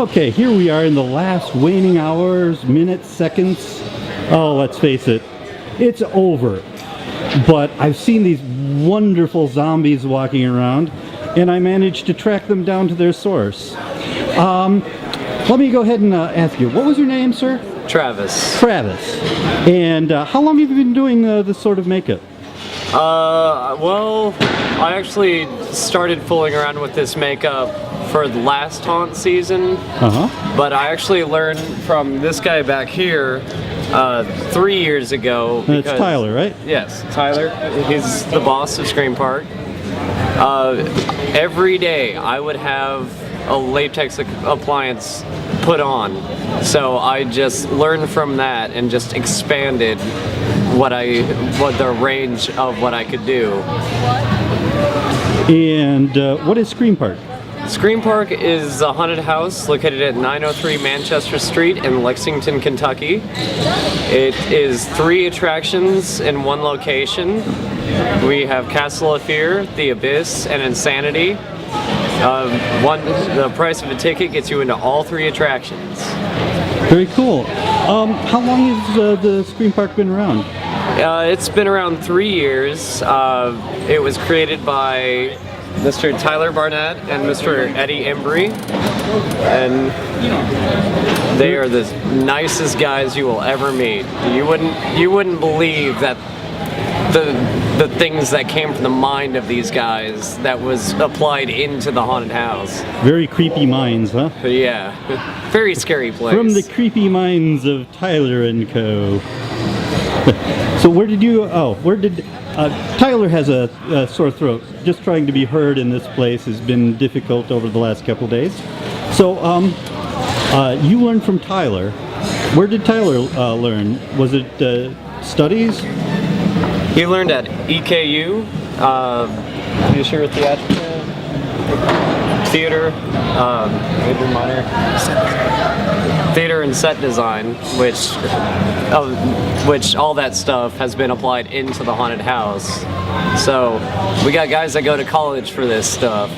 Okay, here we are in the last waning hours, minutes, seconds. Oh, let's face it, it's over. But I've seen these wonderful zombies walking around, and I managed to track them down to their source. Let me go ahead and ask you, what was your name, sir? Travis. Travis. And how long have you been doing this sort of makeup? Well, I actually started fooling around with this makeup for the last haunt season. But I actually learned from this guy back here 3 years ago. That's Tyler, right? Yes, Tyler. He's the boss of Scream Park. Every day I would have a latex appliance put on. So I just learned from that and just expanded what the range of what I could do. And what is Scream Park? Scream Park is a haunted house located at 903 Manchester Street in Lexington, Kentucky. It is 3 attractions in one location. We have Castle of Fear, The Abyss, and Insanity. The price of a ticket gets you into all 3 attractions. Very cool. How long has the Scream Park been around? It's been around 3 years. It was created by Mr. Tyler Barnett and Mr. Eddie Embry, and they are the nicest guys you will ever meet. You wouldn't believe that the things that came from the mind of these guys that was applied into the haunted house. Very creepy minds, huh? Yeah, very scary place. From the creepy minds of Tyler and Co. So where did Tyler has a sore throat. Just trying to be heard in this place has been difficult over the last couple days. So you learned from Tyler. Where did Tyler learn? Was it studies? He learned at EKU, Sure Theatrical Theater, major minor theater and set design, which all that stuff has been applied into the haunted house. So we got guys that go to college for this stuff.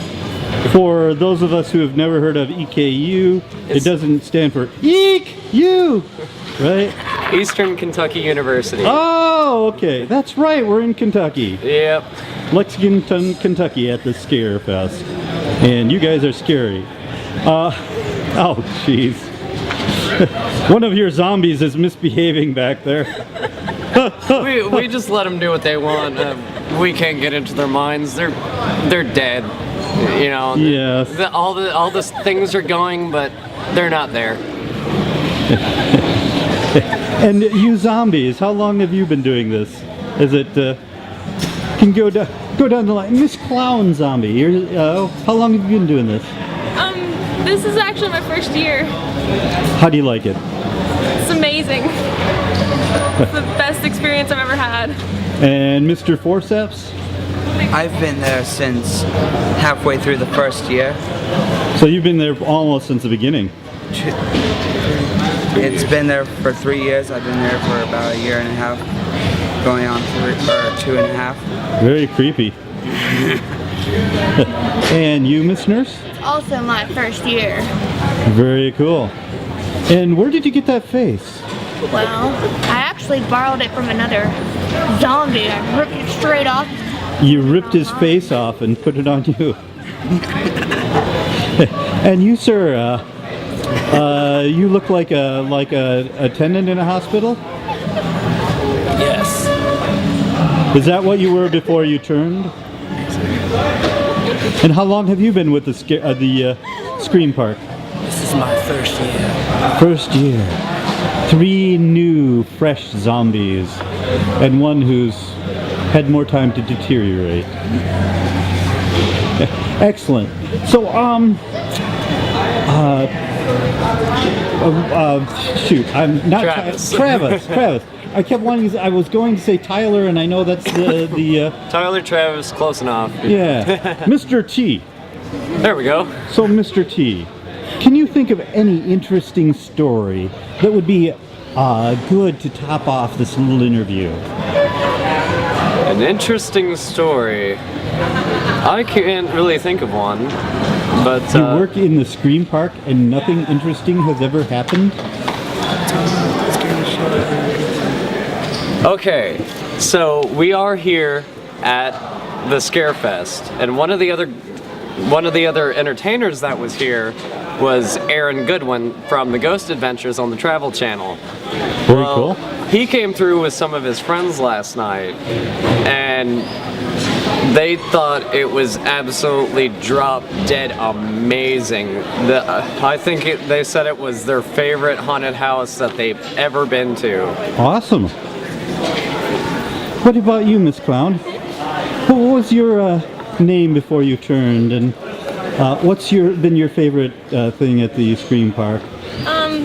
For those of us who have never heard of EKU, it doesn't stand for EEK-U, right? Eastern Kentucky University. Oh, okay. That's right. We're in Kentucky. Yep. Lexington, Kentucky at the Scare Fest. And you guys are scary. Oh, jeez. One of your zombies is misbehaving back there. we just let them do what they want. We can't get into their minds. They're dead. You know. Yes. All the things are going, but they're not there. And you zombies, how long have you been doing this? Is it can go down the line? Miss Clown Zombie, how long have you been doing this? This is actually my first year. How do you like it? It's amazing. It's the best experience I've ever had. And Mr. Forceps? I've been there since halfway through the first year. So you've been there almost since the beginning? It's been there for 3 years. I've been there for about 1.5 years, going on 2.5. Very creepy. And you, Miss Nurse? Also my first year. Very cool. And where did you get that face? Well, I actually borrowed it from another zombie. I ripped it straight off. You ripped his face off and put it on you. And you, sir, you look like a attendant in a hospital? Yes. Is that what you were before you turned? And how long have you been with the Scream Park? This is my first year. First year. 3 new, fresh zombies, and one who's had more time to deteriorate. Excellent. So, shoot, I'm not Travis. I kept wanting to, I was going to say Tyler, and I know that's the Tyler, Travis, close enough. Yeah. Mr. T. There we go. So, Mr. T, can you think of any interesting story that would be good to top off this little interview? An interesting story. I can't really think of one, but You work in the Scream Park and nothing interesting has ever happened? okay. So we are here at the Scarefest, and one of the other entertainers that was here was Aaron Goodwin from the Ghost Adventures on the Travel Channel. Very cool. He came through with some of his friends last night, and they thought it was absolutely drop dead amazing. I think they said it was their favorite haunted house that they've ever been to. Awesome. What about you, Miss Clown? What was your name before you turned, and what's been your favorite thing at the Scream Park? Well,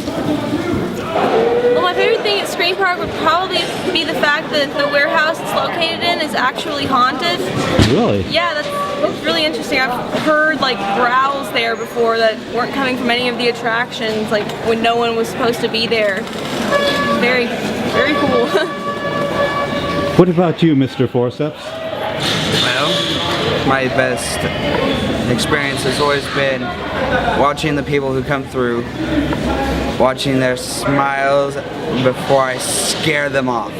my favorite thing at Scream Park would probably be the fact that the warehouse it's located in is actually haunted. Really? Yeah, that's really interesting. I've heard like growls there before that weren't coming from any of the attractions, like when no one was supposed to be there. Very, very cool. What about you, Mr. Forceps? Well, my best experience has always been watching the people who come through, watching their smiles before I scare them off.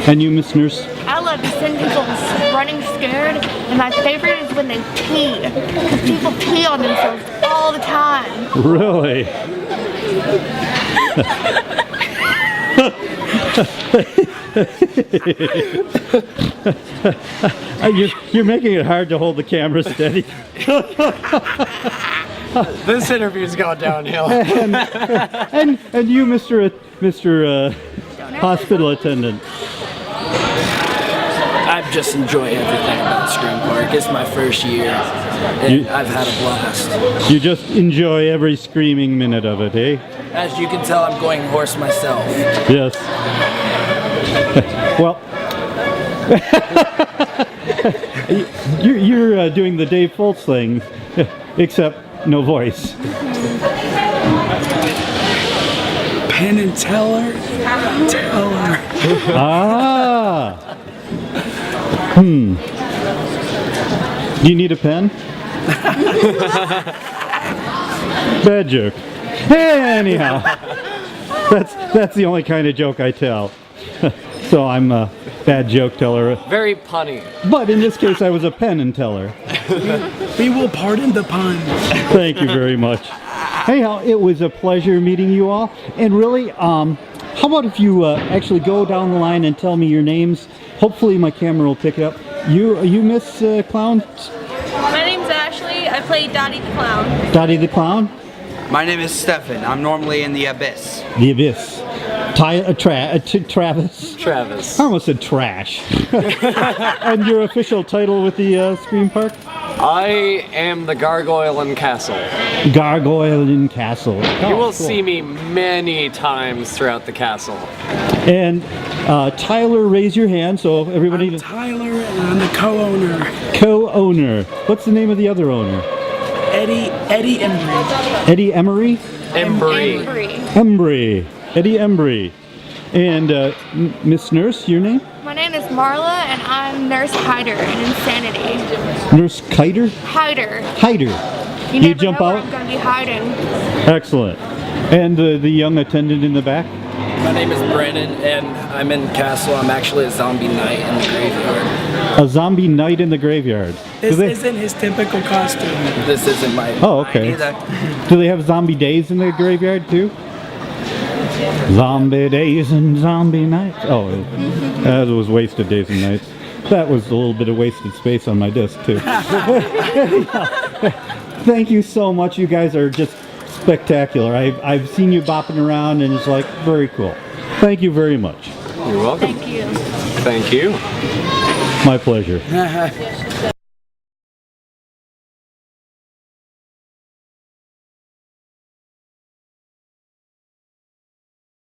And you, Miss Nurse? I love to send people running scared, and my favorite is when they pee. Because people pee on themselves all the time. Really? You're making it hard to hold the camera steady. This interview's going downhill. and you, Mr. Hospital attendant. I've just enjoyed everything about Scream Park. It's my first year, and I've had a blast. You just enjoy every screaming minute of it, eh? As you can tell, I'm going hoarse myself. Yes. Well, you're doing the Dave Foltz thing, except no voice. Penn and Teller. Ah. Do you need a pen? Bad joke. Anyhow, that's the only kind of joke I tell. So I'm a bad joke teller. Very punny. But in this case, I was a pen and teller. We will pardon the pun. Thank you very much. Anyhow, it was a pleasure meeting you all. And really, how about if you actually go down the line and tell me your names? Hopefully my camera will pick it up. You Miss Clown? My name's Ashley. I play Dottie the Clown. Dottie the Clown? My name is Stefan. I'm normally in the Abyss. The Abyss. Travis? Travis. I almost said trash. And your official title with the Scream Park? I am the Gargoyle in Castle. Gargoyle in Castle. You will see me many times throughout the castle. And Tyler, raise your hand so everybody... I'm Tyler, and I'm the co-owner. Co-owner. What's the name of the other owner? Eddie Emery. Eddie Emery? Embry. Embry. Eddie Embry. And Miss Nurse, your name? My name is Marla, and I'm Nurse Hyder in Insanity. Nurse Kiter? Hyder. Hyder. You never jump know where out? I'm going to be hiding. Excellent. And the young attendant in the back? My name is Brandon, and I'm in Castle. I'm actually a zombie knight in the graveyard. A zombie knight in the graveyard. This isn't his typical costume. This isn't my... Oh, okay. Do they have zombie days in the graveyard too? Zombie days and zombie nights. Oh, that was wasted days and nights. That was a little bit of wasted space on my disc too. Thank you so much. You guys are just spectacular. I've seen you bopping around and it's like very cool. Thank you very much. You're welcome. Thank you. Thank you. My pleasure.